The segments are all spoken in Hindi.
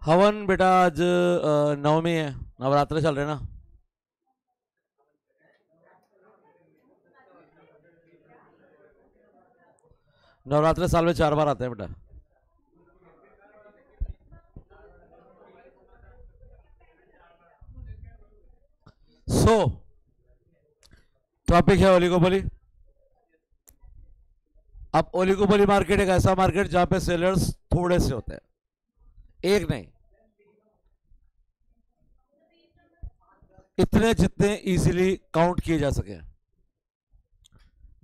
हवन बेटा आज नवमी है, नवरात्र चल रहे ना। नवरात्र साल में 4 बार आते हैं बेटा। सो टॉपिक है ओलिगोपोली। अब ओलिगोपोली मार्केट एक ऐसा मार्केट जहां पे सेलर्स थोड़े से होते हैं, एक नहीं, इतने जितने इजीली काउंट किए जा सके।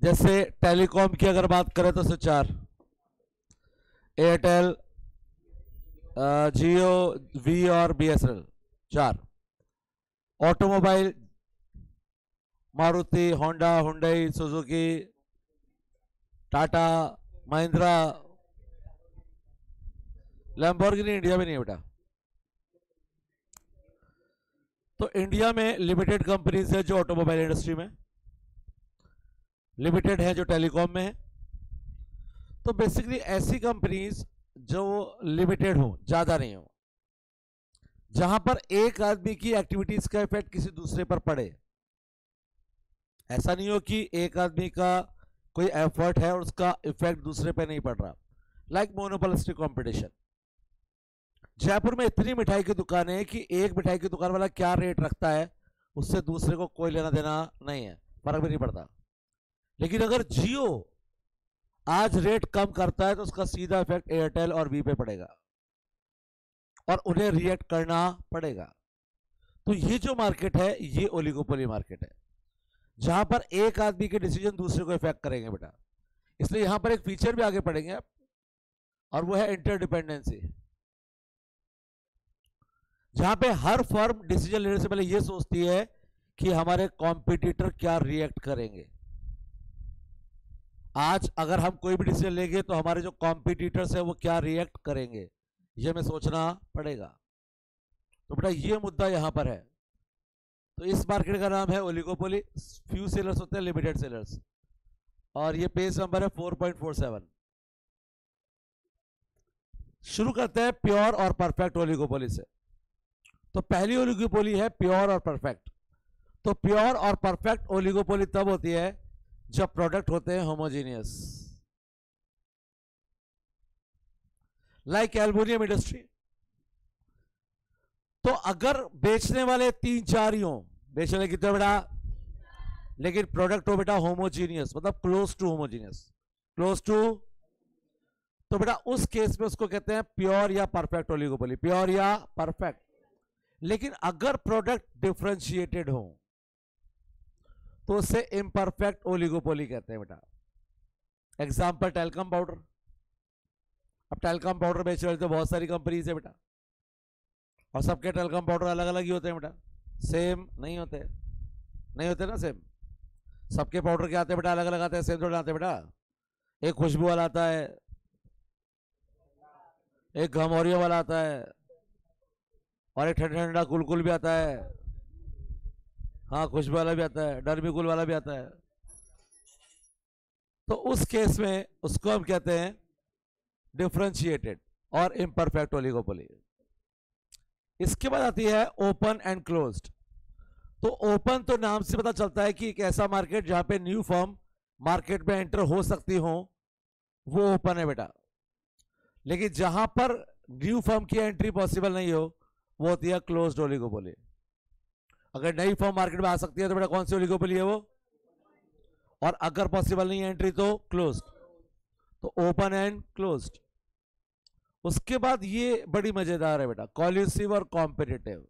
जैसे टेलीकॉम की अगर बात करें तो सिर्फ 4: एयरटेल, जियो, वी और BSNL. 4। Automobile Maruti, Honda, Hyundai, Suzuki, Tata, Mahindra, Lamborghini India में नहीं है बेटा। तो इंडिया में लिमिटेड कंपनीज है जो ऑटोमोबाइल इंडस्ट्री में, लिमिटेड है जो टेलीकॉम में है। तो बेसिकली ऐसी कंपनीज जो लिमिटेड हो, ज्यादा नहीं हो, जहां पर एक आदमी की एक्टिविटीज का इफेक्ट किसी दूसरे पर पड़े। ऐसा नहीं हो कि एक आदमी का कोई एफर्ट है और उसका इफेक्ट दूसरे पे नहीं पड़ रहा, लाइक मोनोपोलिस्टिक कंपटीशन। जयपुर में इतनी मिठाई की दुकानें हैं कि एक मिठाई की दुकान वाला क्या रेट रखता है उससे दूसरे को कोई लेना देना नहीं है, फर्क भी नहीं पड़ता। लेकिन अगर जियो आज रेट कम करता है तो उसका सीधा इफेक्ट एयरटेल और वी पे पड़ेगा और उन्हें रिएक्ट करना पड़ेगा। तो ये जो मार्केट है ये ओलिगोपोली मार्केट है, जहां पर एक आदमी के डिसीजन दूसरे को इफेक्ट करेंगे बेटा। इसलिए यहां पर एक फीचर भी आगे पढ़ेंगे आप, और वो है इंटरडिपेंडेंसी। जहां पे हर फर्म डिसीजन लेने से पहले ये सोचती है कि हमारे कॉम्पिटिटर क्या रिएक्ट करेंगे। आज अगर हम कोई भी डिसीजन लेंगे तो हमारे जो कॉम्पिटिटर्स है वो क्या रिएक्ट करेंगे, ये हमें सोचना पड़ेगा। तो बेटा ये मुद्दा यहां पर है। तो इस मार्केट का नाम है ओलिगोपोली। फ्यू सेलर्स होते हैं, लिमिटेड सेलर्स। और ये पेज नंबर है 4.47। शुरू करते हैं प्योर और परफेक्ट ओलिगोपोली से। तो पहली ओलिगोपोली है प्योर और परफेक्ट। तो प्योर और परफेक्ट ओलिगोपोली तब होती है जब प्रोडक्ट होते हैं होमोजीनियस, लाइक एल्युमिनियम इंडस्ट्री। तो अगर बेचने वाले 3-4 ही हो, बेचने वाले कितने बेटा, लेकिन प्रोडक्ट हो बेटा होमोजीनियस, मतलब close to homogeneous, close to, तो बेटा उस केस में उसको कहते हैं प्योर या परफेक्ट ओलिगोपोली, प्योर या परफेक्ट। लेकिन अगर प्रोडक्ट डिफरेंशिएटेड हो तो उसे इम्परफेक्ट ओलिगोपोली कहते हैं बेटा। Example talcum powder. अब टेल्कम पाउडर बेच रहे तो बहुत सारी कंपनीज है बेटा, और सबके टेल्कम पाउडर अलग अलग ही होते हैं बेटा, सेम नहीं होते, नहीं होते ना सेम। सबके पाउडर क्या आते हैं बेटा, अलग अलग आते हैं, सेम थोड़ा आते हैं बेटा। एक खुशबू वाला आता है, एक घमौरियों वाला आता है, और एक ठंडा ठंडा कुलकुल भी आता है। हाँ, खुशबू वाला भी आता है, डर्मिकुल वाला भी आता है। तो उस केस में उसको हम कहते हैं डिफरेंशिएटेड और इम्परफेक्ट ओलिगोपोली। इसके बाद आती है ओपन एंड क्लोज्ड। तो ओपन तो नाम से पता चलता है कि एक ऐसा मार्केट जहां पे न्यू फर्म मार्केट में एंटर हो सकती हो, वो ओपन है बेटा। लेकिन जहां पर न्यू फर्म की एंट्री पॉसिबल नहीं हो, वो होती है क्लोज्ड ओलिगोपोली। अगर नई फर्म मार्केट में आ सकती है तो बेटा कौन सी ओलिगोपोली है वो, और अगर पॉसिबल नहीं है एंट्री तो क्लोज्ड। तो ओपन एंड क्लोज्ड। उसके बाद ये बड़ी मजेदार है बेटा, कॉल्यूसिव और कॉम्पिटिटिव।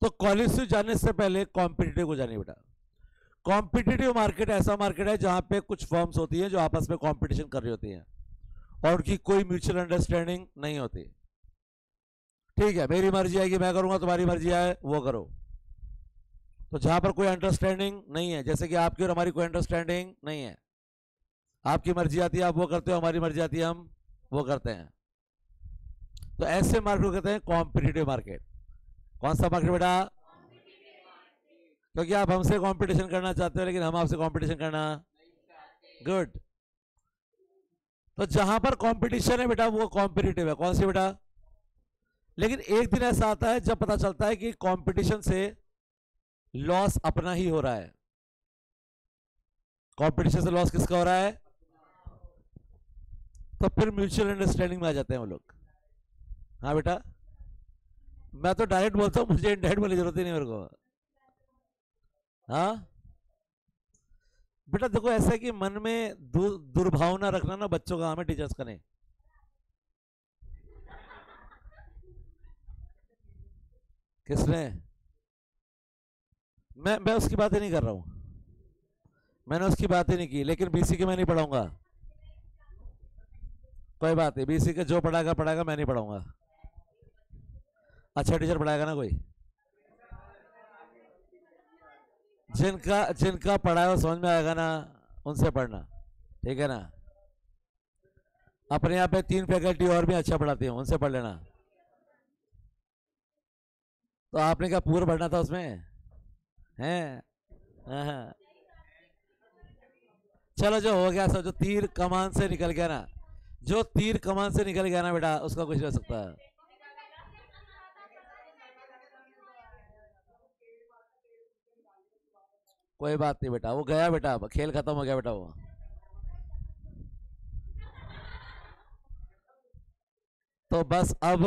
तो कॉल्यूसिव जानने से पहले कॉम्पिटिटिव को जानिए बेटा। कॉम्पिटिटिव मार्केट ऐसा मार्केट है जहां पे कुछ फर्म्स होती हैं जो आपस में कॉम्पिटिशन कर रही होती हैं और उनकी कोई म्यूचुअल अंडरस्टैंडिंग नहीं होती। ठीक है, मेरी मर्जी है कि मैं करूंगा, तुम्हारी मर्जी है वो करो। तो जहां पर कोई अंडरस्टैंडिंग नहीं है, जैसे कि आपकी और हमारी कोई अंडरस्टैंडिंग नहीं है, आपकी मर्जी आती है आप वो करते हो, हमारी मर्जी आती है हम वो करते हैं, तो ऐसे मार्केट को कहते हैं कॉम्पिटिटिव मार्केट। कौन सा मार्केट बेटा, क्योंकि आप हमसे कंपटीशन करना चाहते हो लेकिन हम आपसे कंपटीशन करना, गुड। तो जहां पर कंपटीशन है बेटा वो कॉम्पिटिटिव है। कौन सी बेटा? लेकिन एक दिन ऐसा आता है जब पता चलता है कि कंपटीशन से लॉस अपना ही हो रहा है। कंपटीशन से लॉस किसका हो रहा है? तो फिर म्यूचुअल अंडरस्टैंडिंग में आ जाते हैं वो लोग। हाँ बेटा, मैं तो डायरेक्ट बोलता हूं, मुझे इनडायरेक्ट बोलने की जरूरत ही नहीं मेरे को। हाँ बेटा देखो, ऐसा है कि मन में दुर्भावना रखना ना बच्चों का काम है, टीचर्स का नहीं। किसने? मैं उसकी बात ही नहीं कर रहा हूं, मैंने उसकी बात ही नहीं की। लेकिन बीसी के मैं नहीं पढ़ाऊंगा, कोई बात नहीं, बीसी के जो पढ़ाएगा पढ़ाएगा, मैं नहीं पढ़ाऊंगा। अच्छा टीचर पढ़ाएगा ना कोई? जिनका जिनका पढ़ाया वो समझ में आएगा ना, उनसे पढ़ना, ठीक है ना। अपने यहाँ पे 3 फैकल्टी और भी अच्छा पढ़ाती हैं, उनसे पढ़ लेना। तो आपने क्या पूरा पढ़ना था उसमें? हैं? हाँ। चलो जो हो गया सब, जो तीर कमान से निकल गया ना, जो तीर कमान से निकल गया ना बेटा, उसका कुछ नहीं हो सकता है। कोई बात नहीं बेटा, वो गया बेटा, खेल खत्म हो गया बेटा वो। तो बस अब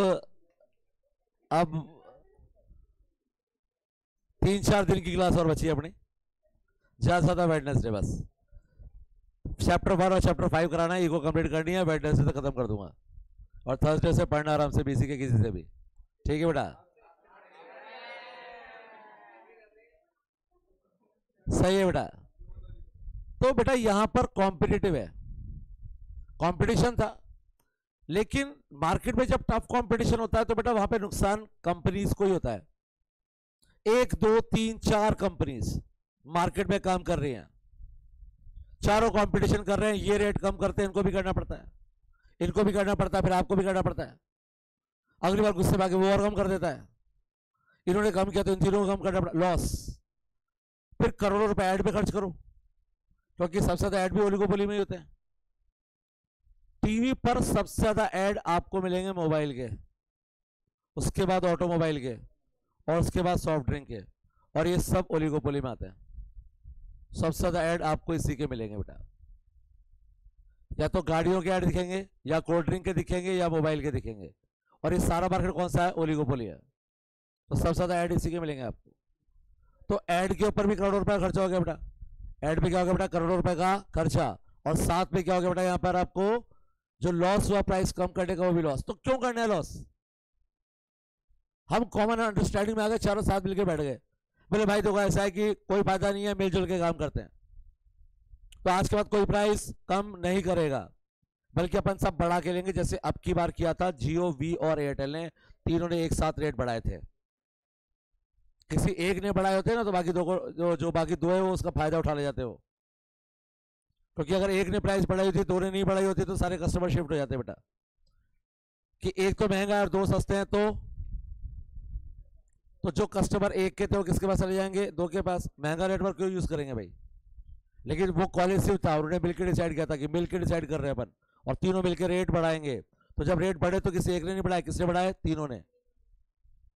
3-4 दिन की क्लास और बची है अपनी, ज्यादा से ज्यादा वेडनेसडे बस। चैप्टर 4 और चैप्टर 5 कराना है, ईगो कंप्लीट करनी है, वेडनेसडे से खत्म कर दूंगा। और थर्सडे से पढ़ना आराम से बीसी के किसी से भी, ठीक है बेटा? सही है बेटा। तो बेटा यहां पर कॉम्पिटिटिव है, कंपटीशन था, लेकिन मार्केट में जब टफ कंपटीशन होता है तो बेटा वहां पे नुकसान कंपनीज को ही होता है। 1 2 3 4 कंपनीज मार्केट में काम कर रही हैं, चारों कंपटीशन कर रहे हैं, ये रेट कम करते हैं, इनको भी करना पड़ता है, इनको भी करना पड़ता है, फिर आपको भी करना पड़ता है। अगली बार गुस्से में आके वो और कम कर देता है, इन्होंने कम किया तो इन तीनों को कम करना पड़ा, लॉस। फिर करोड़ों रुपए ऐड पे खर्च करो, क्योंकि सबसे ज्यादा ऐड भी ओलिगोपोली में ही होते हैं। टीवी पर सबसे ज्यादा ऐड आपको मिलेंगे मोबाइल के, उसके बाद ऑटोमोबाइल के, और उसके बाद सॉफ्ट ड्रिंक के, और ये सब ओलिगोपोली में आते हैं। सबसे ज्यादा ऐड आपको इसी के मिलेंगे बेटा, या तो गाड़ियों के ऐड दिखेंगे, या कोल्ड ड्रिंक के दिखेंगे, या मोबाइल के दिखेंगे। और ये सारा मार्केट कौन सा है? ओलिगोपोली है। तो सबसे ज्यादा ऐड इसी के मिलेंगे आपको। तो ऐड के ऊपर भी करोड़ों रुपए खर्चा हो गया बेटा, ऐड पे क्या हो गया बेटा? करोड़ों रुपए का खर्चा। और साथ में क्या हो गया बेटा? यहां पर आपको जो लॉस हुआ प्राइस कम करने का, वो भी लॉस। तो क्यों करना है लॉस? हम कॉमन अंडरस्टैंडिंग में आ गए, चारों साथ मिलकर बैठ गए, बोले भाई देखो ऐसा है कि कोई फायदा नहीं है, मिलजुल के काम करते हैं, तो आज के बाद कोई प्राइस कम नहीं करेगा, बल्कि अपन सब बढ़ा के लेंगे। जैसे अब की बार किया था जियो, वी और एयरटेल ने, तीनों ने एक साथ रेट बढ़ाए थे। किसी एक ने बढ़ाए होते ना तो बाकी दो को, जो बाकी दो है वो उसका फायदा उठा ले जाते हो। क्योंकि अगर एक ने प्राइस बढ़ाई होती, दो ने नहीं बढ़ाई होती, तो सारे कस्टमर शिफ्ट हो जाते बेटा। कि एक तो महंगा है और दो सस्ते हैं, तो जो कस्टमर एक के थे वो किसके पास चले जाएंगे? दो के पास। महंगा नेटवर्क क्यों यूज करेंगे भाई? लेकिन वो कॉलेज था, उन्होंने मिलकर डिसाइड किया था कि मिलकर डिसाइड कर रहे हैं अपन, और तीनों मिलकर रेट बढ़ाएंगे। तो जब रेट बढ़े तो किसी एक ने नहीं बढ़ाया, किसने बढ़ाए? तीनों ने।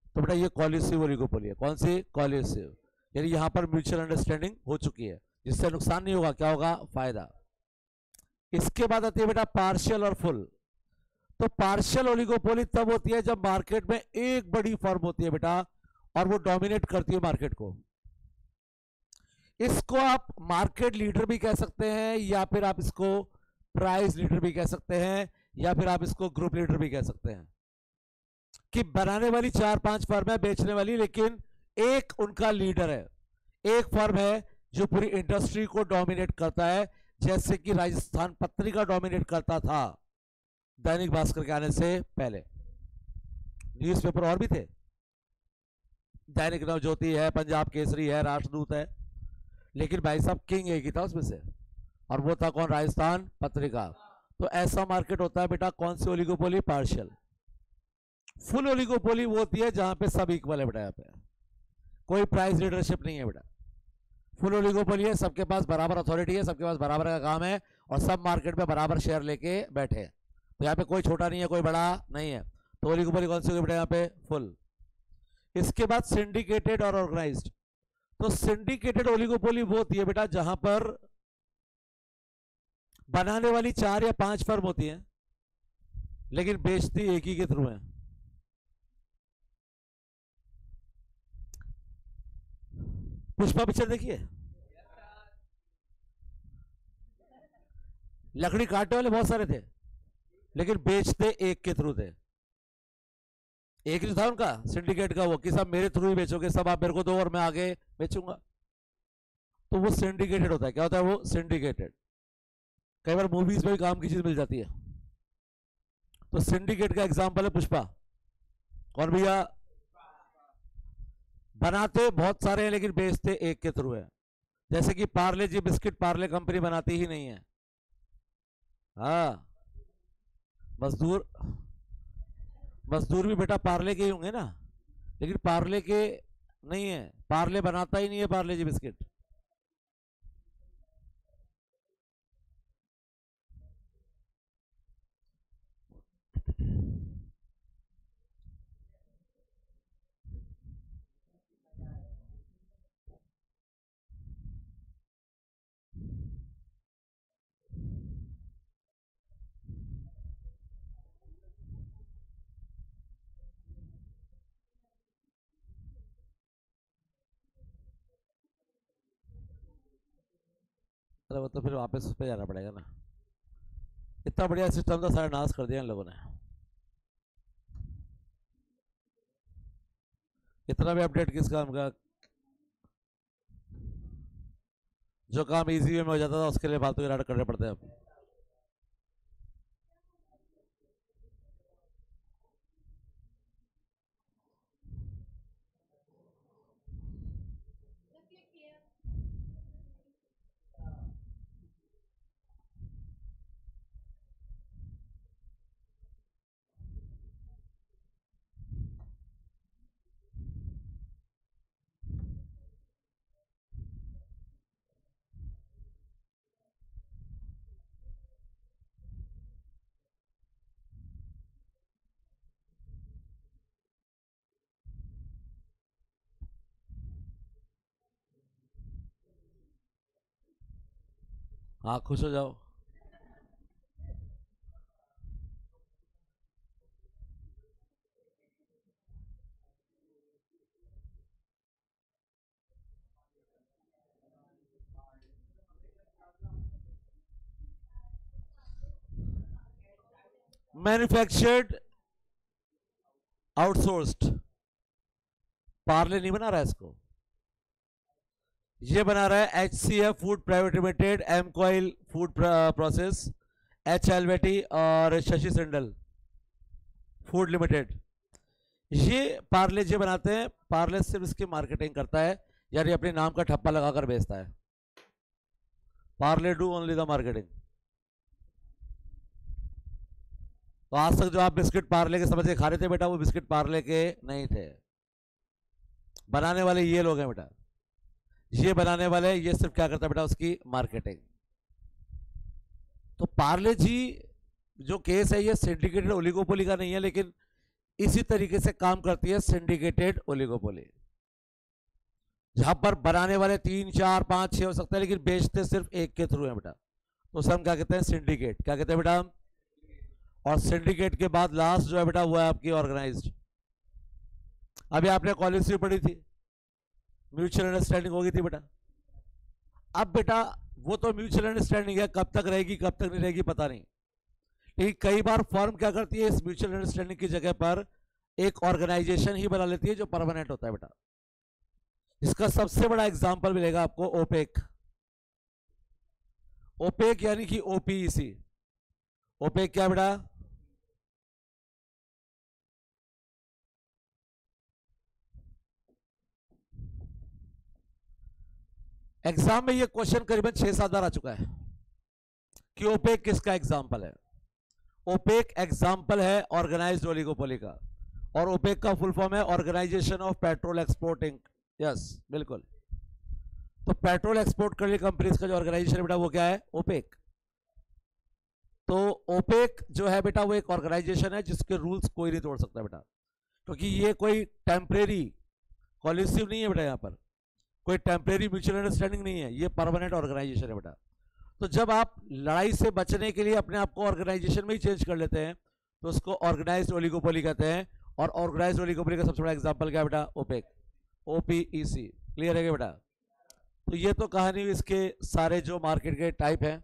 तो बेटा ये कॉलिसिव ओलिगोपोली है। कौन सी? कॉलिसिव। यानी यहां पर म्यूचुअल अंडरस्टैंडिंग हो चुकी है, जिससे नुकसान नहीं होगा, क्या होगा? फायदा। इसके बाद आती है बेटा पार्शियल और फुल। तो पार्शियल ओलिगोपोली तब होती है जब मार्केट में एक बड़ी फर्म होती है बेटा, और वो डोमिनेट करती है मार्केट को। इसको आप मार्केट लीडर भी कह सकते हैं, या फिर आप इसको प्राइस लीडर भी कह सकते हैं, या फिर आप इसको ग्रुप लीडर भी कह सकते हैं। कि बनाने वाली 4-5 फर्म है, बेचने वाली, लेकिन एक उनका लीडर है, एक फर्म है जो पूरी इंडस्ट्री को डोमिनेट करता है, जैसे कि राजस्थान पत्रिका डोमिनेट करता था दैनिक भास्कर के आने से पहले। न्यूज़पेपर और भी थे, दैनिक नवज्योति है, पंजाब केसरी है, राष्ट्रदूत है, लेकिन भाई साहब किंग एक ही था उसमें से, और वो था कौन? राजस्थान पत्रिका। तो ऐसा मार्केट होता है बेटा। कौन सी ओलिगोपोली? पार्शियल। फुल ओलिगोपोली वो होती है जहां पे सब इक्वल है बेटा, यहाँ पे कोई प्राइस लीडरशिप नहीं है बेटा। फुल ओलिगोपोली है, सबके पास बराबर अथॉरिटी है, सबके पास बराबर का काम है और सब मार्केट में बराबर शेयर लेके बैठे हैं। तो यहाँ पे कोई छोटा नहीं है, कोई बड़ा नहीं है। तो ओलिगोपोली कौन सी होगी बेटा यहाँ पे? फुल। इसके बाद सिंडिकेटेड और ऑर्गेनाइज्ड। तो सिंडिकेटेड ओलिगोपोली वो होती है बेटा जहां पर बनाने वाली 4 या 5 फर्म होती हैं लेकिन बेचती एक ही के थ्रू है। पुष्पा पिक्चर देखिए, लकड़ी काटने वाले बहुत सारे थे लेकिन बेचते एक के थ्रू थे। एक ही था उनका सिंडिकेट का, वो कि सब मेरे थ्रू ही बेचोगे, सब आप मेरे को दो और मैं आगे बेचूंगा। तो वो सिंडिकेटेड होता है। क्या होता है वो? सिंडिकेटेड। कई बार मूवीज में भी काम की चीज मिल जाती है। तो सिंडिकेट का एग्जांपल है पुष्पा। और भैया बनाते बहुत सारे हैं लेकिन बेचते एक के थ्रू है। जैसे कि पार्ले जी बिस्किट पार्ले कंपनी बनाती ही नहीं है। हाँ, मजदूर भी बेटा पार्ले के ही होंगे ना, लेकिन पार्ले के नहीं है, पार्ले बनाता ही नहीं है पार्ले जी बिस्किट। अरे वो तो फिर वापस उस पर जाना पड़ेगा ना। इतना बढ़िया सिस्टम था, सारा नाश कर दिया इन लोगों ने। इतना भी अपडेट किस काम का? जो काम इजी वे में हो जाता था उसके लिए फालतू के करने पड़ते हैं अब। हाँ, खुश हो जाओ। Manufactured outsourced. पार्ले नहीं बना रहा है इसको, ये बना रहा है HCF food private limited, M coil food process, H एलवेटी और शशि सिंडल फूड लिमिटेड। ये पार्ले जी बनाते हैं। पार्ले सिर्फ इसकी मार्केटिंग करता है, यानी अपने नाम का ठप्पा लगाकर बेचता है। Parle do only the marketing. तो आज तक जो आप बिस्किट पार्ले के समझ के खा रहे थे बेटा, वो बिस्किट पार्ले के नहीं थे। बनाने वाले ये लोग हैं बेटा, ये बनाने वाले, ये सिर्फ क्या करता है बेटा? उसकी मार्केटिंग। तो पार्ले जी जो केस है ये सिंडिकेटेड ओलिगोपोली का नहीं है, लेकिन इसी तरीके से काम करती है सिंडिकेटेड ओलिगोपोली, जहां पर बनाने वाले 3, 4, 5, 6 हो सकते हैं लेकिन बेचते सिर्फ एक के थ्रू है बेटा। तो उसे हम क्या कहते हैं? सिंडिकेट। क्या कहते हैं बेटा? और सिंडिकेट के बाद लास्ट जो है बेटा वो है आपकी ऑर्गेनाइज्ड। अभी आपने कॉलेज में पढ़ी थी, म्यूचुअल अंडरस्टैंडिंग होगी थी बेटा। अब बेटा वो तो म्यूचुअल अंडरस्टैंडिंग है, कब तक रहेगी कब तक नहीं रहेगी पता नहीं, लेकिन कई बार फर्म क्या करती है, इस म्यूचुअल अंडरस्टैंडिंग की जगह पर एक ऑर्गेनाइजेशन ही बना लेती है जो परमानेंट होता है बेटा। इसका सबसे बड़ा एग्जांपल मिलेगा आपको ओपेक। ओपेक यानी कि OPEC। ओपेक क्या बेटा? एग्जाम में ये क्वेश्चन करीबन 6-7 बार आ चुका है कि ओपेक किसका एग्जाम्पल है। ओपेक एग्जाम्पल है ऑर्गेनाइज्ड ओलिगोपोली का, और ओपेक का फुल फॉर्म है organisation of petrol exporting. Yes बिल्कुल। तो पेट्रोल एक्सपोर्ट करने कंपनीज का जो ऑर्गेनाइजेशन है बेटा वो क्या है? ओपेक। तो ओपेक जो है बेटा वो एक ऑर्गेनाइजेशन है जिसके रूल्स कोई नहीं तोड़ सकता बेटा, क्योंकि ये कोई टेम्परेरी कॉलिसिव नहीं है बेटा, यहाँ पर कोई टेम्परेरी म्यूचुअल अंडरस्टैंडिंग नहीं है, ये परमानेंट ऑर्गेनाइजेशन है बेटा। तो जब आप लड़ाई से बचने के लिए अपने आप को ऑर्गेनाइजेशन में ही चेंज कर लेते हैं तो उसको ऑर्गेनाइज्ड ओलिगोपोली कहते हैं। और ऑर्गेनाइज्ड ओलिगोपोली का सबसे बड़ा एग्जांपल क्या है बेटा? OPEC, OPEC. क्लियर है क्या बेटा? तो ये तो कहानी इसके सारे जो मार्केट के टाइप हैं।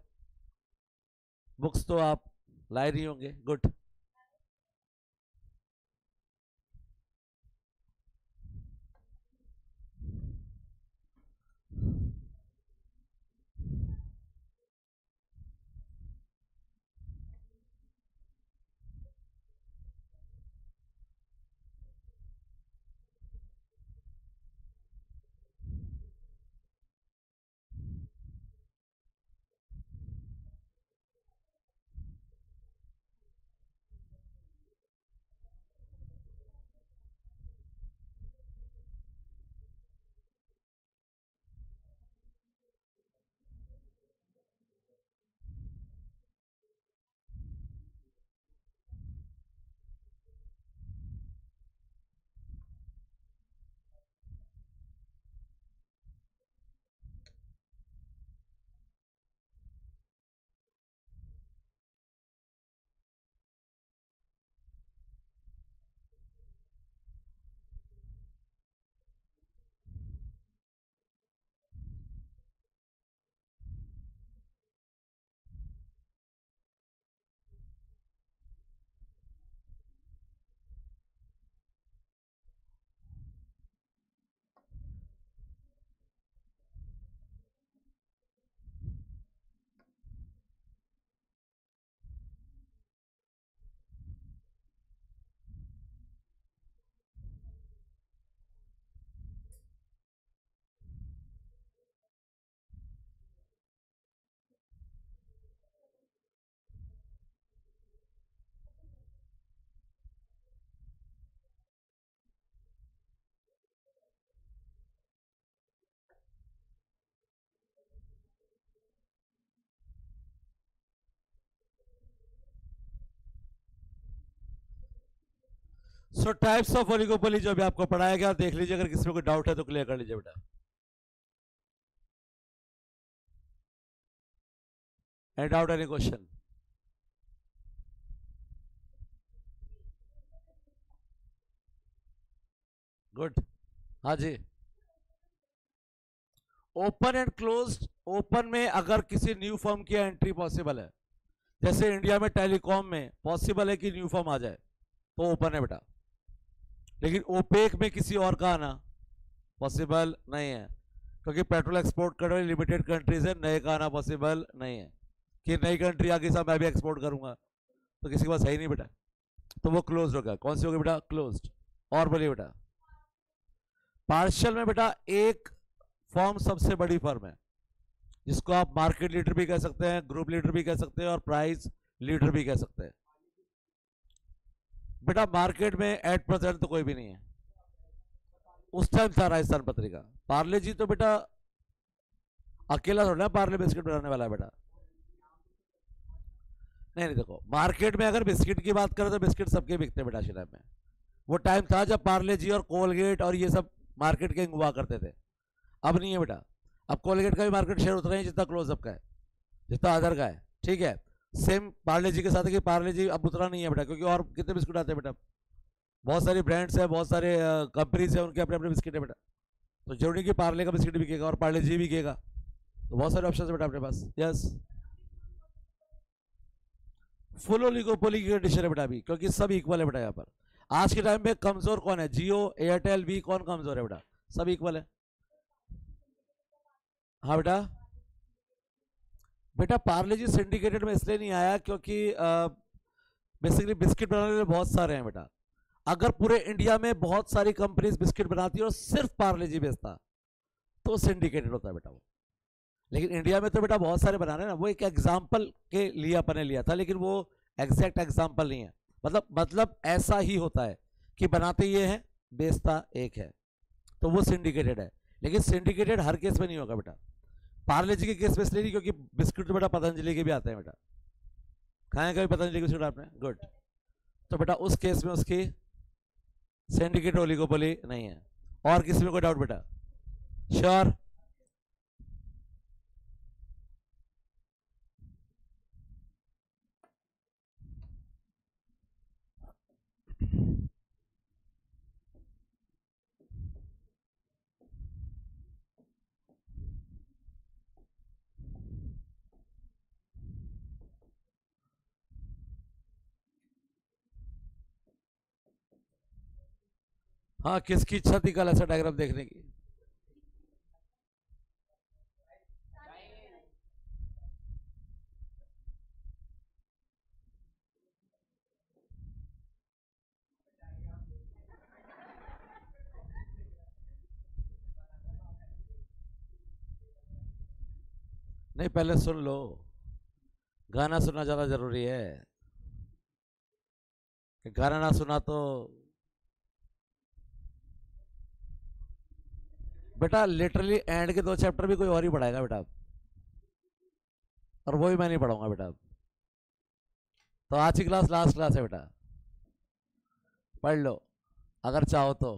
बुक्स तो आप लाए नहीं होंगे, good. So types of oligopoly जो भी आपको पढ़ाया गया देख लीजिए, अगर किसी में कोई डाउट है तो क्लियर कर लीजिए बेटा। Any doubt, any question? Good. हाँ जी। ओपन एंड क्लोज्ड, ओपन में अगर किसी न्यू फर्म की एंट्री पॉसिबल है, जैसे इंडिया में टेलीकॉम में पॉसिबल है कि न्यू फर्म आ जाए तो ओपन है बेटा। लेकिन ओपेक में किसी और का आना पॉसिबल नहीं है, क्योंकि पेट्रोल एक्सपोर्ट करने वाली लिमिटेड कंट्रीज है, नए का आना पॉसिबल नहीं है कि नई कंट्री आगे साथ मैं भी एक्सपोर्ट करूंगा, तो किसी के पास है ही नहीं बेटा, तो वो क्लोज हो गया। कौन सी होगी बेटा? क्लोज्ड। और बोलिए बेटा। पार्शियल में बेटा एक फर्म सबसे बड़ी फर्म है जिसको आप मार्केट लीडर भी कह सकते हैं, ग्रुप लीडर भी कह सकते हैं और प्राइस लीडर भी कह सकते हैं। बेटा मार्केट में एट प्रेजेंट तो कोई भी नहीं है, उस टाइम था राजस्थान पत्रिका। पार्ले जी तो बेटा अकेला थोड़ा पार्ले बिस्किट बनाने वाला है बेटा। नहीं नहीं, देखो मार्केट में अगर बिस्किट की बात करें तो बिस्किट सबके बिकते बेटा शिलाब में। वो टाइम था जब पार्ले जी और कोलगेट और ये सब मार्केट के हुआ करते थे, अब नहीं है बेटा। अब कोलगेट का भी मार्केट शेयर उतना ही जितना क्लोजअप का है, जितना अदर का है, ठीक है। सेम पार्ले जी के साथ है कि पार्ले जी अब उतना नहीं है बेटा, क्योंकि और कितने बिस्कुट आते हैं बेटा, बहुत सारी ब्रांड्स है, बहुत सारे कंपनीज है, उनके अपने अपने बिस्किट है बेटा। तो जरूरी कि पार्ले का बिस्किट बिकेगा और पार्ले जी बिकेगा, तो बहुत सारे ऑप्शन है बेटा अपने पास। यस, फुल ओलिगोपोली की कंडीशन है बेटा अभी, क्योंकि सब इक्वल है बेटा यहाँ पर। आज के टाइम में कमजोर कौन है? जियो, एयरटेल, वी, कौन कमजोर है बेटा? सब इक्वल है। हाँ बेटा। बेटा पार्ले जी सिंडिकेटेड में इसलिए नहीं आया क्योंकि बेसिकली बिस्किट बनाने वाले बहुत सारे हैं बेटा। अगर पूरे इंडिया में बहुत सारी कंपनीज बिस्किट बनाती है और सिर्फ पार्ले जी बेचता तो सिंडिकेटेड होता है बेटा वो। लेकिन इंडिया में तो बेटा बहुत सारे बना रहे हैं ना, वो एक एग्जाम्पल के लिए अपने लिया था, लेकिन वो एग्जैक्ट एग्जाम्पल नहीं है। मतलब ऐसा ही होता है कि बनाते ये हैं, बेचता एक है, तो वो सिंडिकेटेड है। लेकिन सिंडिकेटेड हर केस में नहीं होगा बेटा। पार्ले जी के केस में इसलिए नहीं क्योंकि बिस्कुट तो बेटा पतंजलि के भी आते हैं बेटा, खाए कभी पतंजलि के बिस्कुट आपने? गुड। तो बेटा उस केस में उसकी सिंडिकेट ओलिगोपोली नहीं है। और किसी में कोई डाउट बेटा? श्योर? हाँ, किसकी इच्छा थी कल ऐसा डायग्राम देखने की? नहीं, पहले सुन लो, गाना सुनना ज्यादा जरूरी है। गाना ना सुना तो बेटा लिटरली एंड के 2 चैप्टर भी कोई और ही पढ़ाएगा बेटा, और वो भी मैं नहीं पढ़ाऊंगा बेटा। तो आज की क्लास लास्ट क्लास है बेटा, पढ़ लो अगर चाहो तो।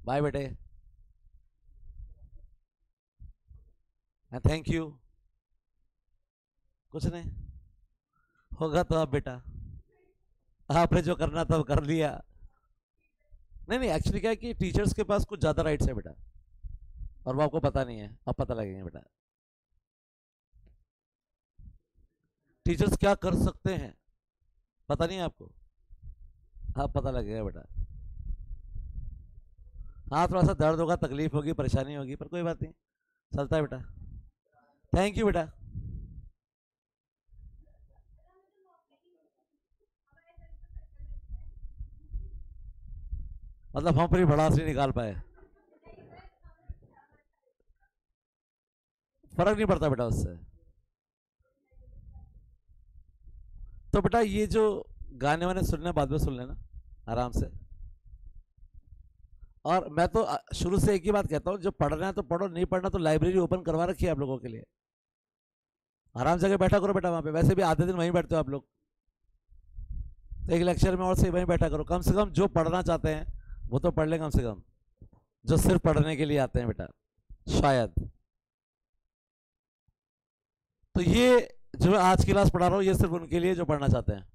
बाय बेटे, थैंक यू। कुछ नहीं होगा तो आप बेटा, आपने जो करना था वो कर लिया। नहीं नहीं, एक्चुअली क्या है कि टीचर्स के पास कुछ ज्यादा राइट्स है बेटा, और वो आपको पता नहीं है, अब पता लगेंगे बेटा। टीचर्स क्या कर सकते हैं पता नहीं है आपको, हाँ पता लगेगा बेटा। हाँ थोड़ा सा दर्द होगा, तकलीफ होगी, परेशानी होगी, पर कोई बात नहीं, चलता है बेटा। थैंक यू बेटा। मतलब हम पूरी भड़ास नहीं निकाल पाए, फर्क नहीं पड़ता बेटा उससे। तो बेटा ये जो गाने वाने सुनने बाद में सुन लेना आराम से। और मैं तो शुरू से एक ही बात कहता हूँ, जो पढ़ना है तो पढ़ो, नहीं पढ़ना तो लाइब्रेरी ओपन करवा रखी है आप लोगों के लिए, आराम से बैठा करो बेटा वहां पे। वैसे भी आधे दिन वहीं बैठते हो आप लोग, एक लेक्चर में और से वहीं बैठा करो। कम से कम जो पढ़ना चाहते हैं वो तो पढ़ लें, कम से कम जो सिर्फ पढ़ने के लिए आते हैं बेटा, शायद। तो ये जो मैं आज की क्लास पढ़ा रहा हूँ, ये सिर्फ उनके लिए जो पढ़ना चाहते हैं।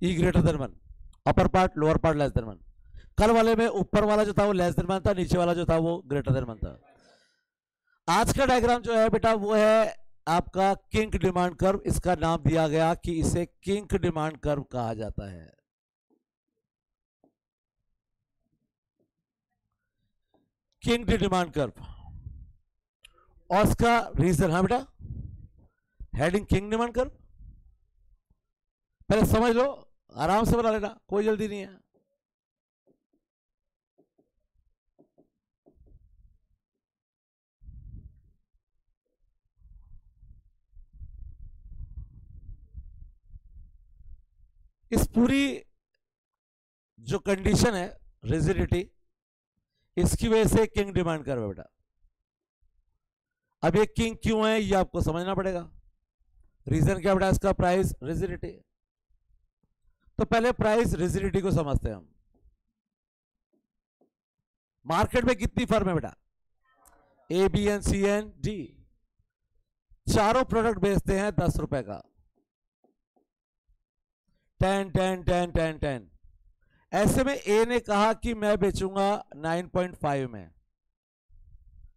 E greater than 1, upper part, lower part, less than 1। कल वाले में ऊपर वाला जो था वो लेस देन 1 था, नीचे वाला जो था वो ग्रेटर देन 1 था। आज का डायग्राम जो है बेटा वो है आपका किंक डिमांड कर्व। इसका नाम दिया गया कि इसे किंक डिमांड कर्व कहा जाता है। किंक डिमांड कर्व, और इसका रीजन, हाँ बेटा, हेडिंग किंग डिमांड कर्व। पहले समझ लो, आराम से बना लेना, कोई जल्दी नहीं है। इस पूरी जो कंडीशन है रिजिडिटी, इसकी वजह से किंग डिमांड कर्व है बेटा। अब ये किंग क्यों है ये आपको समझना पड़ेगा। रीजन क्या बेटा इसका? Price rigidity. तो पहले प्राइस रिजिडिटी को समझते हैं हम। मार्केट में कितनी फर्म है बेटा? ए, बी, एन, सी, एन, डी। चारों प्रोडक्ट बेचते हैं 10 रुपए का, 10 10 10 10 10। ऐसे में ए ने कहा कि मैं बेचूंगा 9.5 में,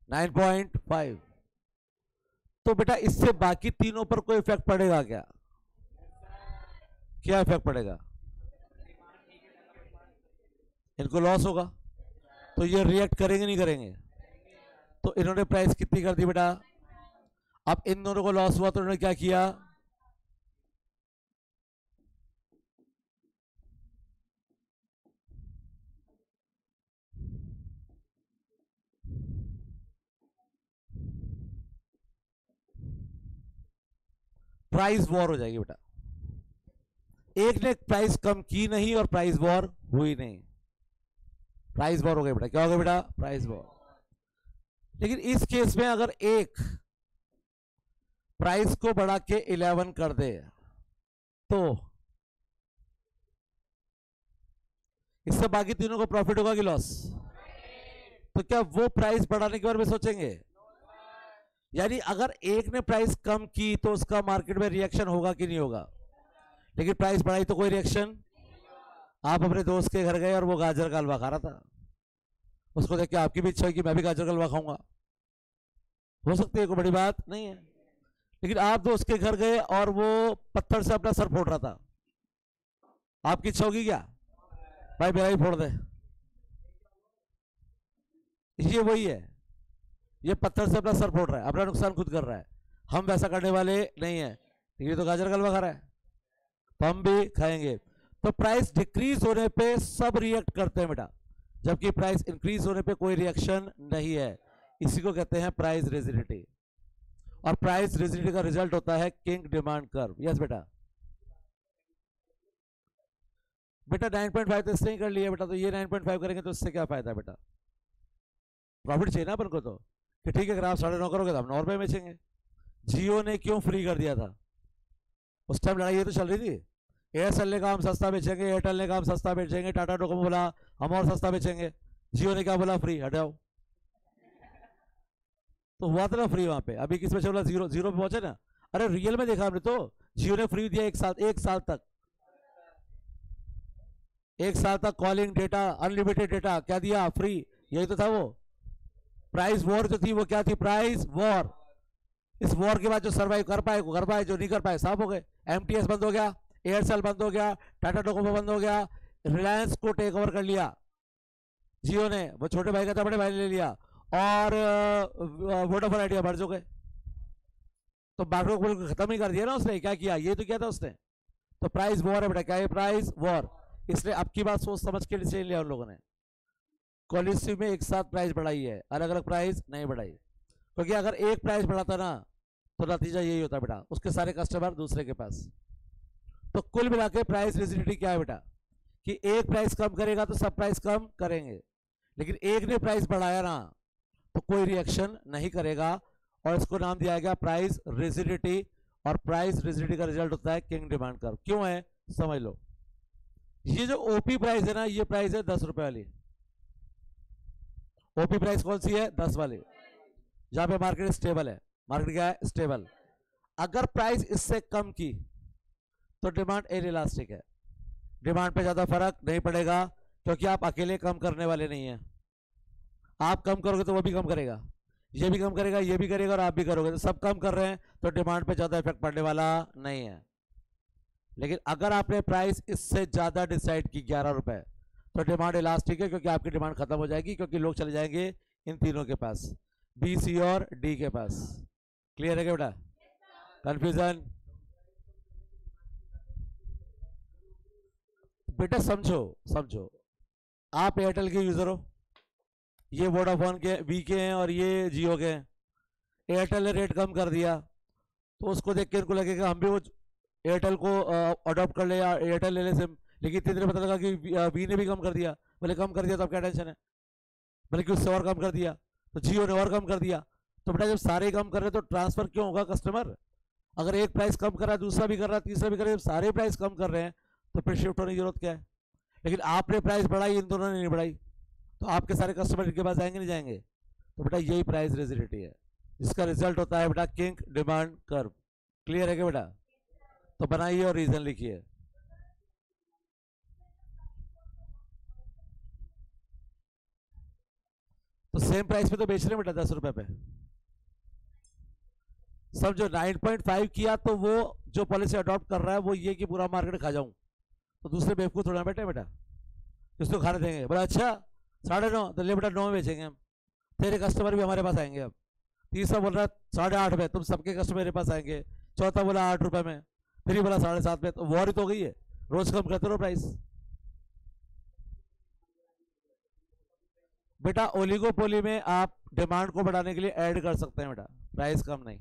9.5। तो बेटा इससे बाकी तीनों पर कोई इफेक्ट पड़ेगा क्या? क्या इफेक्ट पड़ेगा? इनको लॉस होगा, तो ये रिएक्ट करेंगे नहीं करेंगे? तो इन्होंने प्राइस कितनी कर दी बेटा? अब इन दोनों को लॉस हुआ तो इन्होंने क्या किया? प्राइस वॉर हो जाएगी बेटा। एक ने प्राइस कम की नहीं और प्राइस वॉर हुई नहीं। प्राइस वॉर हो गया बेटा। क्या हो गया बेटा? Price war. लेकिन इस केस में अगर एक प्राइस को बढ़ा के 11 कर दे तो इससे बाकी तीनों को प्रॉफिट होगा कि लॉस? तो क्या वो प्राइस बढ़ाने के बारे में सोचेंगे? यानी अगर एक ने प्राइस कम की तो उसका मार्केट में रिएक्शन होगा कि नहीं होगा? लेकिन प्राइस बढ़ाई तो कोई रिएक्शन। आप अपने दोस्त के घर गए और वो गाजर का हलवा खा रहा था, उसको देख के आपकी भी इच्छा है कि मैं भी गाजर का हलवा खाऊंगा, हो सकती है, कोई बड़ी बात नहीं है। लेकिन आप दोस्त के घर गए और वो पत्थर से अपना सर फोड़ रहा था, आपकी इच्छा होगी क्या भाई मेरा ही फोड़ दे? ये वही है, ये पत्थर से अपना सर फोड़ रहा है, अपना नुकसान खुद कर रहा है। हम वैसा करने वाले नहीं है। ये तो गाजर का हलवा खा रहा है तो हम भी खाएंगे। तो प्राइस डिक्रीज होने पे सब रिएक्ट करते हैं बेटा, जबकि प्राइस इंक्रीज होने पे कोई रिएक्शन नहीं है। इसी को कहते हैं प्राइस रिजिडिटी। और प्राइस रिजिडिटी का रिजल्ट होता है किंग डिमांड कर्व। यस बेटा। बेटा 9.5 तो इससे ही कर लिया बेटा, तो ये 9.5 करेंगे तो इससे क्या फायदा बेटा? प्रॉफिट चाहिए ना अपन को, तो कि ठीक है अगर आप 9.5 करोगे तो हम 9 रुपए बेचेंगे। जियो ने क्यों फ्री कर दिया था? उस टाइम लड़ाई ये तो चल रही थी, एयरसेल ने कहा हम सस्ता बेचेंगे, एयरटेल ने कहा हम सस्ता बेचेंगे, टाटा डोकोमो बोला हम और सस्ता बेचेंगे, जियो ने क्या बोला? फ्री, हटाओ। तो हुआ था ना फ्री वहां पे। अभी किस पे चला? जीरो, जीरो पे पहुंचे ना। अरे रियल में देखा हमने तो, जियो ने फ्री दिया एक साल तक, एक साल तक कॉलिंग डेटा, अनलिमिटेड डेटा, क्या दिया? फ्री। यही तो था वो प्राइस वॉर जो थी, वो क्या थी? Price war. इस वॉर के बाद जो सर्वाइव कर पाए वो कर पाए, जो नहीं कर पाए साफ हो गए। एमटीएस बंद हो गया, एयरसेल बंद हो गया, टाटा डोकोमो बंद हो गया, रिलायंस को टेक ओवर कर लिया जियो ने, वो छोटे भाई का था बड़े भाई ने ले लिया, और वोडाफोन आइडिया मर्ज हो गए। तो मार्केट को खत्म ही कर दिया ना उसने। क्या किया? ये तो किया था उसने। तो प्राइस वॉर है बेटा। क्या है? Price war. इसलिए अब की बात सोच समझ के डिसीजन लिया उन लोगों ने। कॉलिसी में एक साथ प्राइस बढ़ाई है, अलग अलग प्राइस नहीं बढ़ाई। क्योंकि अगर एक प्राइस बढ़ाता ना तो नतीजा यही होता बेटा, उसके सारे कस्टमर दूसरे के पास। तो कुल मिला के प्राइस रिजिडिटी क्या है बेटा? कि एक प्राइस कम करेगा तो सब प्राइस कम करेंगे, लेकिन एक ने प्राइस बढ़ाया ना तो कोई रिएक्शन नहीं करेगा। और इसको नाम दिया गया प्राइस रिजिडिटी। और प्राइस रिजिडिटी का रिजल्ट होता है किंग डिमांड कर्व। क्यों है समझ लो। ये जो ओपी प्राइस है ना, ये प्राइस है 10 रुपए वाली। ओपी प्राइस कौन सी है? 10 वाली, जहां पे मार्केट स्टेबल है। मार्केट क्या है? स्टेबल। अगर प्राइस इससे कम की तो डिमांड इनइलास्टिक है, डिमांड पे ज्यादा फर्क नहीं पड़ेगा, क्योंकि आप अकेले कम करने वाले नहीं हैं। आप कम करोगे तो वो भी कम करेगा, ये भी कम करेगा, ये भी करेगा, और आप भी करोगे, तो सब कम कर रहे हैं, तो डिमांड पे ज्यादा इफेक्ट पड़ने वाला नहीं है। लेकिन अगर आपने प्राइस इससे ज्यादा डिसाइड की 11 रुपए, तो डिमांड इलास्टिक है, क्योंकि आपकी डिमांड खत्म हो जाएगी, क्योंकि लोग चले जाएंगे इन तीनों के पास, बी, सी और डी के पास। क्लियर है क्या बेटा? कंफ्यूजन? बेटा समझो समझो, आप एयरटेल के यूजर हो, ये वोडाफोन के, वी के हैं, और ये जियो के हैं। एयरटेल ने रेट कम कर दिया तो उसको देख के इनको लगेगा हम भी वो एयरटेल को अडॉप्ट कर ले या एयरटेल ले ले सिम। लेकिन इतनी देर पता लगा कि वी ने भी कम कर दिया। बोले कम कर दिया तो अब क्या टेंशन है, बल्कि उससे और कम कर दिया, तो जियो ने और कम कर दिया। तो बेटा जब सारे कम कर रहे हैं तो ट्रांसफर क्यों होगा कस्टमर? अगर एक प्राइस कम कर रहा है, दूसरा भी कर रहा है, तीसरा भी कर रहा है, सारे प्राइस कम कर रहे हैं, तो फिर शिफ्ट होने की जरूरत क्या है? लेकिन आपने प्राइस बढ़ाई, इन दोनों ने नहीं बढ़ाई, तो आपके सारे कस्टमर इनके पास जाएंगे नहीं जाएंगे? तो बेटा यही प्राइस रिजिडिटी है, जिसका रिजल्ट होता है बेटा किंग डिमांड कर्व। क्लियर है क्या बेटा? तो बनाइए और रीजन लिखिए। तो सेम प्राइस पे तो बेच रहे हैं बेटा 10 रुपए पे। सब जो 9.5 किया तो वो जो पॉलिसी अडॉप्ट कर रहा है वो ये कि पूरा मार्केट खा जाऊं, तो दूसरे बेवकूफ थोड़ा बैठे बेटा जिसको खाने देंगे। बोला अच्छा 9.5, तो ले बेटा 9 में बेचेंगे हम, तेरे कस्टमर भी हमारे पास आएंगे। अब तीसरा बोल रहा है 8.5 में, तुम सबके कस्टमर मेरे पास आएंगे। चौथा बोला 8 रुपए में, फिर बोला 7.5 में। तो वॉर ही तो हो गई है, रोज कम करते रहो प्राइस। बेटा ओलिगोपोली में आप डिमांड को बढ़ाने के लिए ऐड कर सकते हैं बेटा, प्राइस कम नहीं।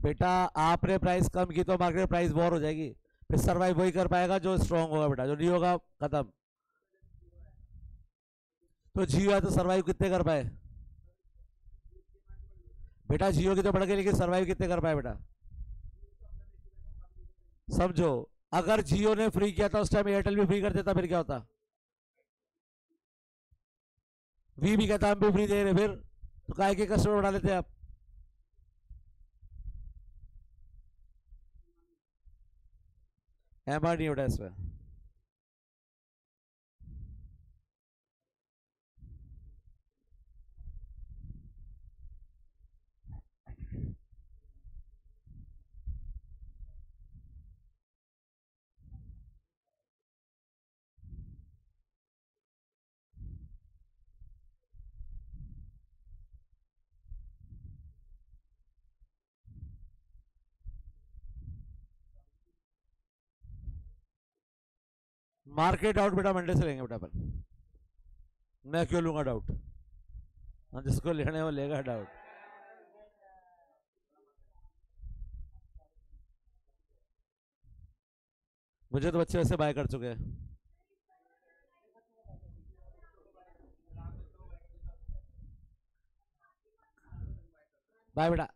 बेटा आपने प्राइस कम की तो मार्केट प्राइस वॉर हो जाएगी, फिर सर्वाइव वही कर पाएगा जो स्ट्रांग होगा बेटा, जो नहीं होगा खत्म। तो जियो है तो सरवाइव कितने कर पाए बेटा? जियो की तो बढ़ गई लेकिन सरवाइव कितने कर पाए बेटा? समझो, अगर जियो ने फ्री किया था उस टाइम एयरटेल भी फ्री कर देता, फिर क्या होता? वी भी कहता हम भी फ्री दे रहे, फिर तो काय के कस्टमर बढ़ा लेते आप? एमआर नहीं उठा इसमें। मार्केट डाउट बेटा मंडे से लेंगे बेटा अपन। मैं क्यों लूंगा डाउट? हाँ, जिसको लेने वो लेगा डाउट। मुझे तो बच्चे वैसे बाय कर चुके हैं। बाय बेटा।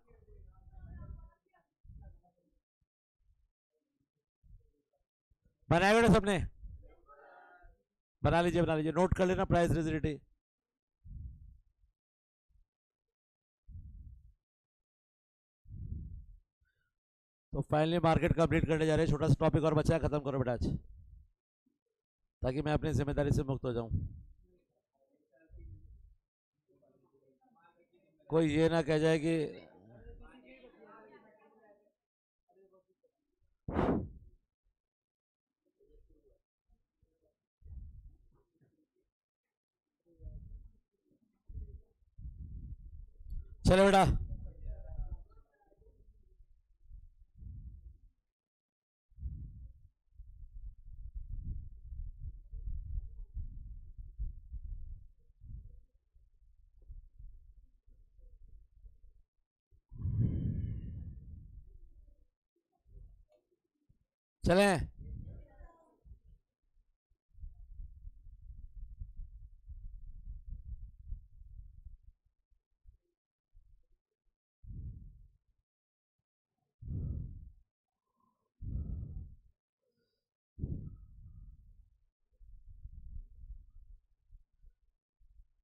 बनाया बेटा सबने? बना लीजिए, नोट कर लेना प्राइस रिजिडिटी। तो फाइनली मार्केट कंप्लीट करने जा रहे हैं। छोटा सा टॉपिक और बचा है, खत्म करो बेटा आज, ताकि मैं अपनी जिम्मेदारी से मुक्त हो जाऊं। कोई ये ना कह जाए कि चलो बेटा। चलें।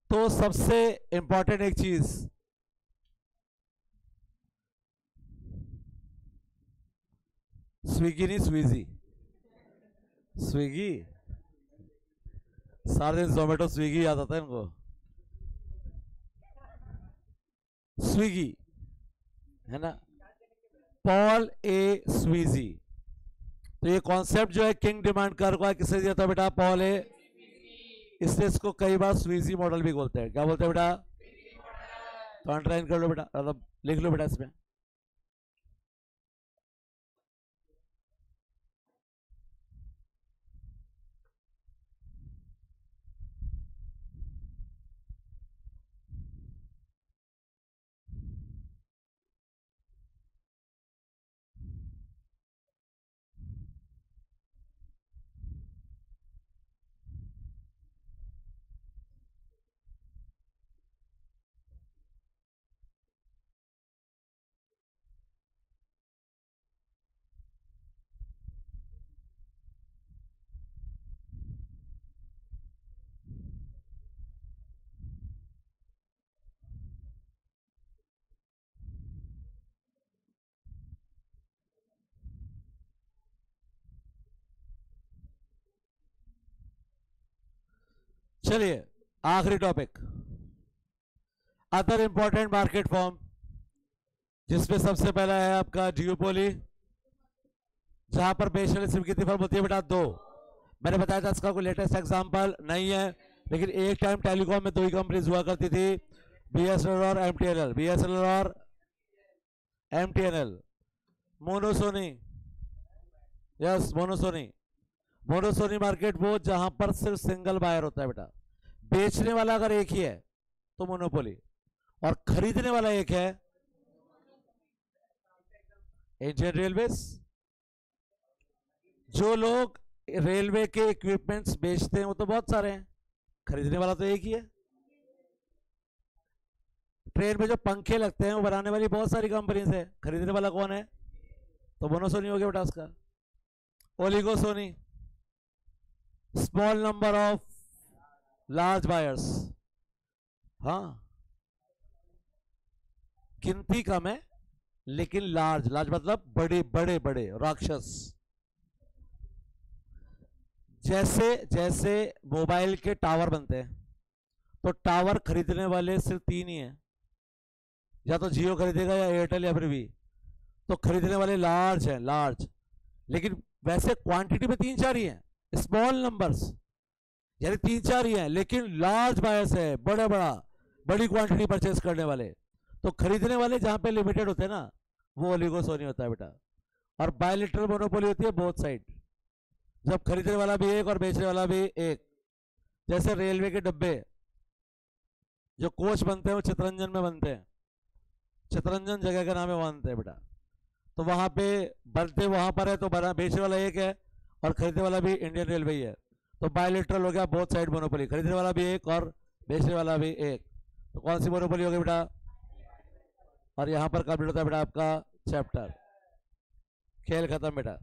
तो सबसे इंपॉर्टेंट एक चीज, स्विगी नहीं स्वीजी। स्विगी, सारे दिन जोमेटो स्विगी याद आता है इनको। स्विगी है ना, पॉल ए स्वीजी। तो ये कॉन्सेप्ट जो है किंग डिमांड कर्व का किसने दिया था बेटा? पॉल ए। इसलिए इसको कई बार स्वीजी मॉडल भी बोलते हैं। क्या बोलते हैं बेटा? तो अंडरलाइन कर लो बेटा, मतलब लिख लो बेटा इसमें। चलिए आखिरी topic, other important market form, जिसमें सबसे पहला है आपका डियोपोली, जहां पर बेशल सिम कितनी फर्म होती है बेटा? दो। मैंने बताया था इसका कोई लेटेस्ट एग्जांपल नहीं है, लेकिन एक टाइम टेलीकॉम में दो ही कंपनीज हुआ करती थी, बीएसएनएल और एमटीएनएल। बीएसएनएल और एमटीएनएल। मोनोसोनी, यस मोनोसोनी। मोनोसोनी मार्केट वो जहां पर सिर्फ सिंगल बायर होता है बेटा। बेचने वाला अगर एक ही है तो मोनोपोली, और खरीदने वाला एक है। इंडियन रेलवेज, जो लोग रेलवे के इक्विपमेंट्स बेचते हैं वो तो बहुत सारे हैं, खरीदने वाला तो एक ही है। ट्रेन में जो पंखे लगते हैं वो बनाने वाली बहुत सारी कंपनीज है, खरीदने वाला कौन है? तो मोनोसोनी हो गया बेटा उसका। Oligopsony, small number of large buyers. हाँ, गिनती कम है लेकिन लार्ज, लार्ज मतलब बड़े बड़े बड़े राक्षस। जैसे जैसे मोबाइल के टावर बनते हैं तो टावर खरीदने वाले सिर्फ 3 ही हैं, या तो जियो खरीदेगा या एयरटेल या फिर भी, तो खरीदने वाले लार्ज हैं, लार्ज। लेकिन वैसे क्वांटिटी में 3-4 ही हैं, स्मॉल नंबर्स, यानी 3-4 ही हैं, लेकिन लार्ज बायर्स है, बड़ा बड़ा बड़ी क्वांटिटी परचेस करने वाले। तो खरीदने वाले जहां पे लिमिटेड होते हैं ना, वो ओलिगोसोनी होता है बेटा। और बायलिटरल मोनोपोली होती है बोथ साइड, जब खरीदने वाला भी एक और बेचने वाला भी एक। जैसे रेलवे के डब्बे, जो कोच बनते हैं वो चितरंजन में बनते हैं, चितरंजन जगह का नाम है, वहां बनते हैं बेटा। तो वहां पे बनते वहां पर है, तो बना बेचने वाला एक है और खरीदने वाला भी इंडियन रेलवे ही है। तो बायलिटरल हो गया बोथ साइड मोनोपोली, खरीदने वाला भी एक और बेचने वाला भी एक। तो कौन सी मोनोपोली होगी बेटा? और यहां पर कंप्लीट होता है बेटा आपका चैप्टर। खेल खत्म बेटा।